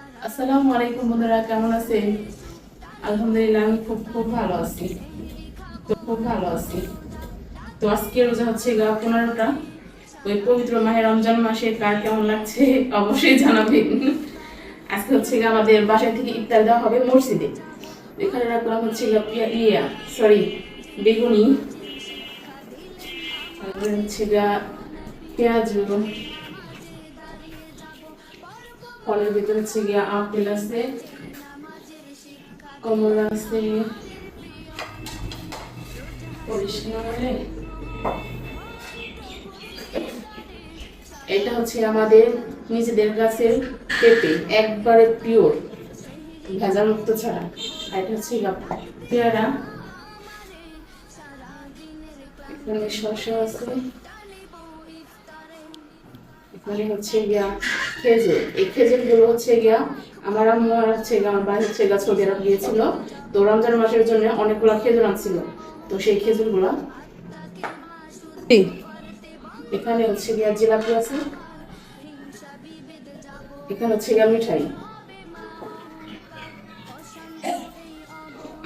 আসসালামু আলাইকুম বন্ধুরা, কেমন আছেন? আলহামদুলিল্লাহ, আমি খুব ভালো আছি। খুব ভালো আছি। তো আজকে রোজা হচ্ছে 15টা। ওই পবিত্র মাহে রমজান মাসে কার কেমন লাগছে অবশ্যই জানাবেন। আজকে হচ্ছে আমাদের বাসা থেকে ইফতার দেওয়া হবে মসজিদে। এখানে রাখলাম হচ্ছে বেগুনি, হচ্ছে পেঁয়াজ, ফলের ভিতরে হচ্ছে আপেল আছে, কমলা আছে, এটা হচ্ছে আমাদের নিজেদের গাছের পেঁপে, একবারে পিওর, ভেজাল মুক্ত ছাড়া। আর এটা হচ্ছে পেয়ারা, এখানে শসা আছে, এখানে হচ্ছে খেজুর। এই খেজুর গুলো হচ্ছে আমার আম্মু হচ্ছে আমার ভাই হচ্ছে সৌদি আরব গিয়েছিল, তো রমজান মাসের জন্য অনেকগুলো খেজুর আনছিল। তো সেই খেজুর গুলা, এখানে হচ্ছে জিলাপি আছে, এখানে হচ্ছে মিঠাই,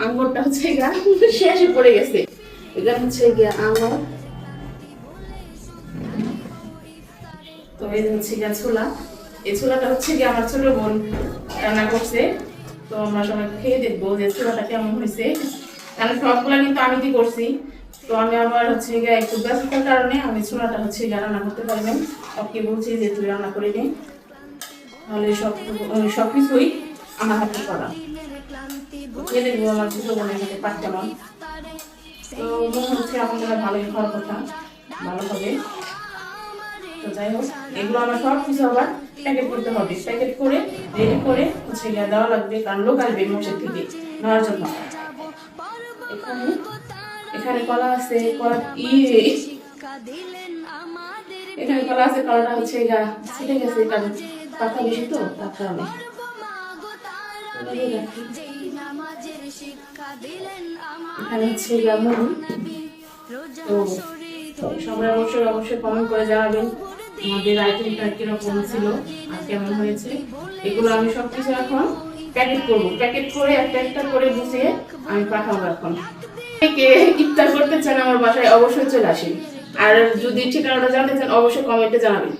আঙ্গুরটা হচ্ছে শেষে পড়ে গেছে। এখানে হচ্ছে আঙ্গুর। তো এই হচ্ছে ছোলা। এই ছোলাটা হচ্ছে আমার ছোট বোন রান্না করছে। তো আমরা সবাই খেয়ে দেখবো যে ছোলাটা কেমন হয়েছে, কারণ সবগুলা কিন্তু আমি কি করছি। তো আমি আবার হচ্ছে একটু ব্যস্ততার কারণে আমি ছোলাটা হচ্ছে রান্না করতে পারবেন। সবকে বলছি যে তুই রান্না করে নে, তাহলে সবকিছুই আমার হাতে করা। খেয়ে দেখবো আমার ছোট বোনের হাতে পাট কেমন। তো মনে হচ্ছে আমাদের ভালোই হওয়ার কথা, ভালো হবে। তো যাই হোক, এগুলো আমার সব কিছু আবার প্যাকেট করতে হবে, প্যাকেট করে রেডি করে হচ্ছে দেওয়া লাগবে, কারণ লোক আসবে মসজিদ থেকে নেওয়ার জন্য। এখানে এখানে কলা আছে, এখানে কলা আছে, কলাটা হচ্ছে ছিটে গেছে, কারণ পাতা বেশি তো তার কারণে। এখানে হচ্ছে মুড়ি। তো সবাই অবশ্যই কমেন্ট করে জানাবেন আমাদের আইটেমটা কিরকম ছিল আর কেমন হয়েছে। এগুলো আমি সবকিছু এখন প্যাকেট করবো, প্যাকেট করে একটা একটা করে গুছিয়ে আমি পাঠাবো। এখন কে ইফতার করতে চান আমার বাসায় অবশ্যই চলে আসেন, আর যদি ঠিকানাটা জানতে চান অবশ্যই কমেন্টে জানাবেন।